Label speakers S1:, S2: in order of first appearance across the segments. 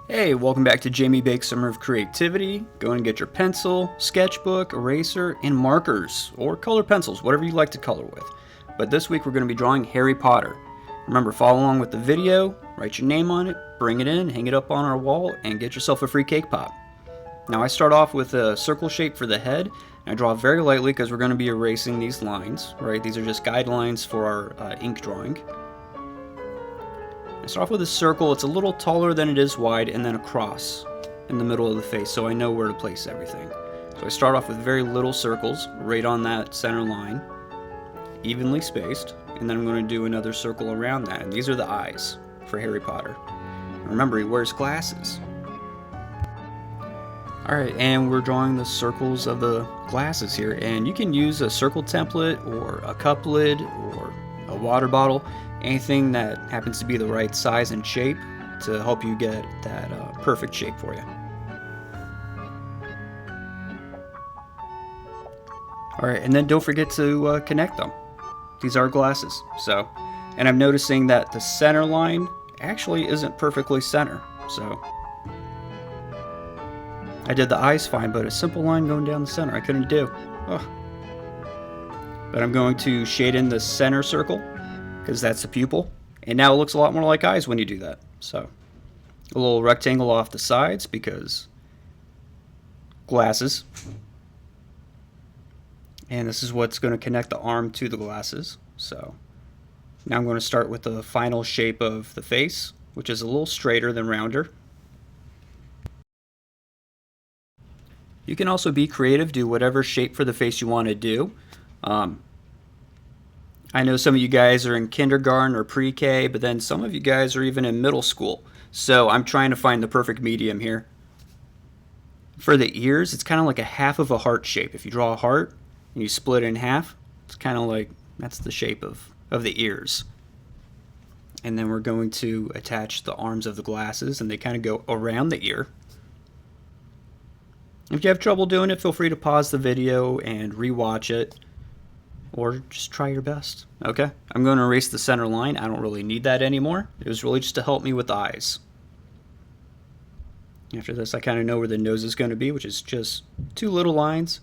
S1: Hey, welcome back to Jamie Bake's Summer of Creativity. Go and get your pencil, sketchbook, eraser, and markers, or color pencils, whatever you like to color with. But this week we're going to be drawing Harry Potter. Remember, follow along with the video, write your name on it, bring it in, hang it up on our wall, and get yourself a free cake pop. Now I start off with a circle shape for the head, and I draw very lightly because we're going to be erasing these lines, right? These are just guidelines for our ink drawing. I start off with a circle. It's a little taller than it is wide, and then a cross in the middle of the face, so I know where to place everything. So I start off with very little circles right on that center line, evenly spaced, and then I'm going to do another circle around that. And these are the eyes for Harry Potter. Remember, he wears glasses. Alright, and we're drawing the circles of the glasses here, and you can use a circle template or a cup lid or a water bottle, anything that happens to be the right size and shape to help you get that perfect shape for you. Alright, and then don't forget to connect them. These are glasses, so, and I'm noticing that the center line actually isn't perfectly center, so I did the eyes fine, but a simple line going down the center I couldn't do. Ugh. But I'm going to shade in the center circle because that's the pupil, and now it looks a lot more like eyes when you do that. So a little rectangle off the sides because glasses, and this is what's going to connect the arm to the glasses. So now I'm going to start with the final shape of the face, which is a little straighter than rounder. You can also be creative, do whatever shape for the face you want to do. I know some of you guys are in kindergarten or pre-K, but then some of you guys are even in middle school. So I'm trying to find the perfect medium here. For the ears, it's kind of like a half of a heart shape. If you draw a heart and you split it in half, it's kind of like, that's the shape of the ears. And then we're going to attach the arms of the glasses, and they kind of go around the ear. If you have trouble doing it, feel free to pause the video and re-watch it, or just try your best. Okay, I'm going to erase the center line. I don't really need that anymore. It was really just to help me with the eyes. After this, I kind of know where the nose is going to be, which is just two little lines.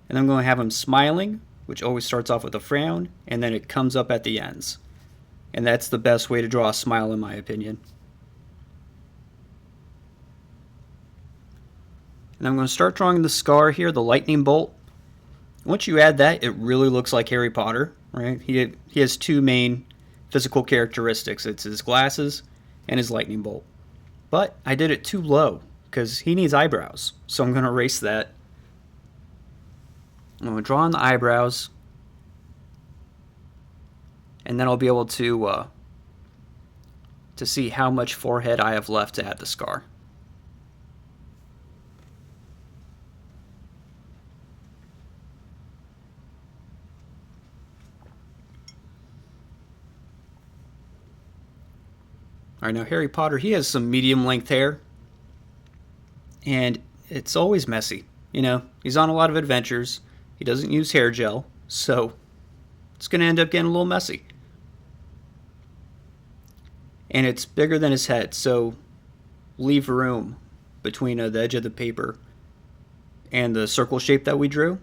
S1: And I'm going to have him smiling, which always starts off with a frown, and then it comes up at the ends. And that's the best way to draw a smile, in my opinion. And I'm going to start drawing the scar here, the lightning bolt. Once you add that, it really looks like Harry Potter, right? He has two main physical characteristics. It's his glasses and his lightning bolt. But I did it too low because he needs eyebrows. So I'm going to erase that. I'm going to draw on the eyebrows. And then I'll be able to see how much forehead I have left to add the scar. Alright, now Harry Potter, he has some medium length hair, and it's always messy. You know, he's on a lot of adventures. He doesn't use hair gel, so it's going to end up getting a little messy. And it's bigger than his head, so leave room between the edge of the paper and the circle shape that we drew,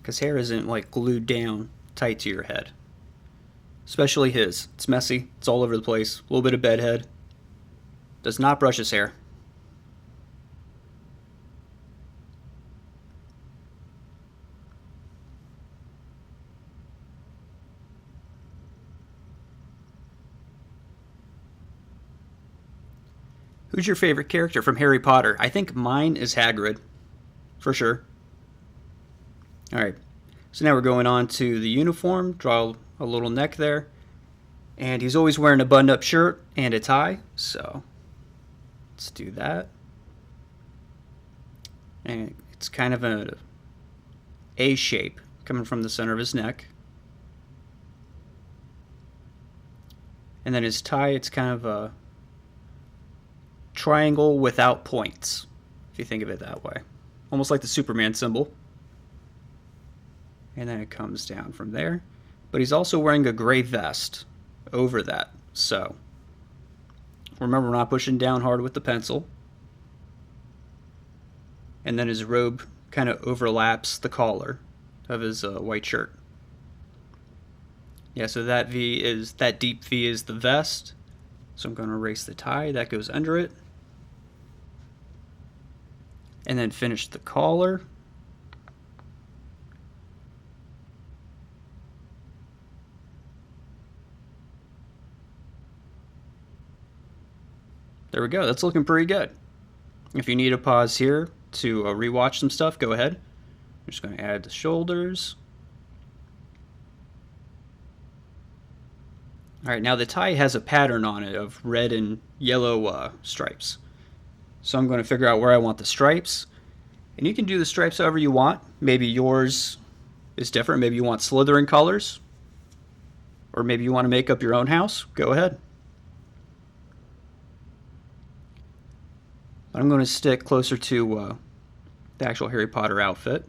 S1: because hair isn't like glued down tight to your head. Especially his. It's messy. It's all over the place. A little bit of bedhead. Does not brush his hair. Who's your favorite character from Harry Potter? I think mine is Hagrid, for sure. Alright, so now we're going on to the uniform. Draw a little neck there. And he's always wearing a buttoned-up shirt and a tie, so let's do that. And it's kind of an A shape coming from the center of his neck. And then his tie, it's kind of a triangle without points, if you think of it that way. Almost like the Superman symbol. And then it comes down from there. But he's also wearing a gray vest over that. So Remember, we're not pushing down hard with the pencil. And then his robe kind of overlaps the collar of his white shirt. Yeah, so that deep V is the vest. So I'm going to erase the tie that goes under it. And then finish the collar. There we go. That's looking pretty good. If you need a pause here to rewatch some stuff, go ahead. I'm just going to add the shoulders. Alright, now the tie has a pattern on it of red and yellow stripes. So I'm going to figure out where I want the stripes. And you can do the stripes however you want. Maybe yours is different. Maybe you want Slytherin colors. Or maybe you want to make up your own house. Go ahead. I'm going to stick closer to the actual Harry Potter outfit.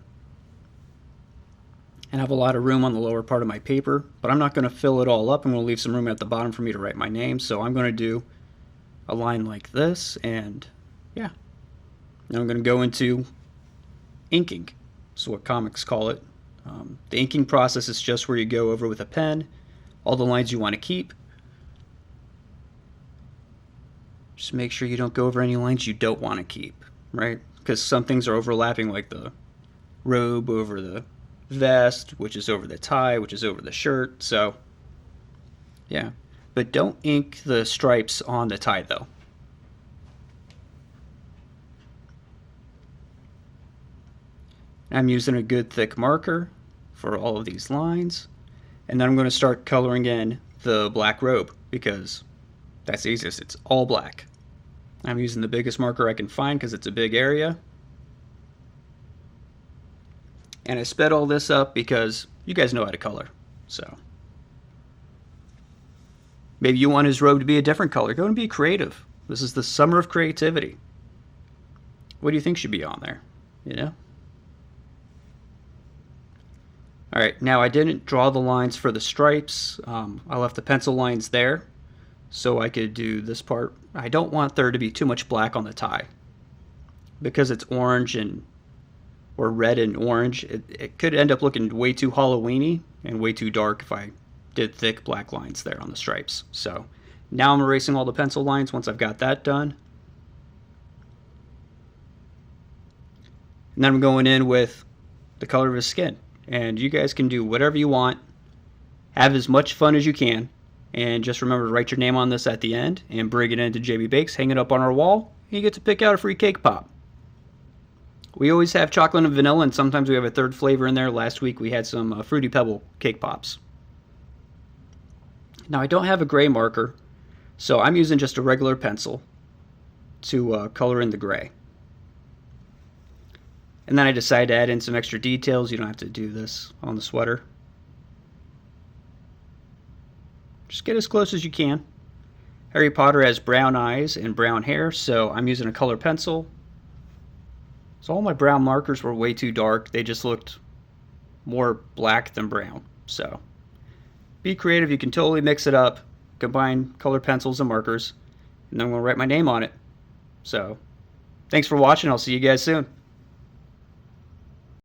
S1: And have a lot of room on the lower part of my paper, but I'm not going to fill it all up. I'm going to leave some room at the bottom for me to write my name. So I'm going to do a line like this, and yeah. Now I'm going to go into inking. That's what comics call it. The inking process is just where you go over with a pen all the lines you want to keep. Just make sure you don't go over any lines you don't want to keep, right? Because some things are overlapping, like the robe over the vest, which is over the tie, which is over the shirt. So yeah, but don't ink the stripes on the tie though. I'm using a good thick marker for all of these lines, and then I'm going to start coloring in the black robe because that's the easiest. It's all black. I'm using the biggest marker I can find because it's a big area. And I sped all this up because you guys know how to color. So maybe you want his robe to be a different color. Go and be creative. This is the summer of creativity. What do you think should be on there? You know? Alright, now I didn't draw the lines for the stripes. I left the pencil lines there so I could do this part. I don't want there to be too much black on the tie because it's orange or red and orange. It could end up looking way too Halloween-y and way too dark if I did thick black lines there on the stripes. So now I'm erasing all the pencil lines once I've got that done. And then I'm going in with the color of his skin. And you guys can do whatever you want. Have as much fun as you can. And just remember to write your name on this at the end and bring it into JB Bakes, hang it up on our wall, and you get to pick out a free cake pop. We always have chocolate and vanilla, and sometimes we have a third flavor in there. Last week we had some Fruity Pebble cake pops. Now I don't have a gray marker, so I'm using just a regular pencil to color in the gray. And then I decided to add in some extra details. You don't have to do this on the sweater. Just get as close as you can. Harry Potter has brown eyes and brown hair, so I'm using a color pencil. So all my brown markers were way too dark. They just looked more black than brown. So be creative. You can totally mix it up, combine color pencils and markers, and then I'm going to write my name on it. So thanks for watching. I'll see you guys soon.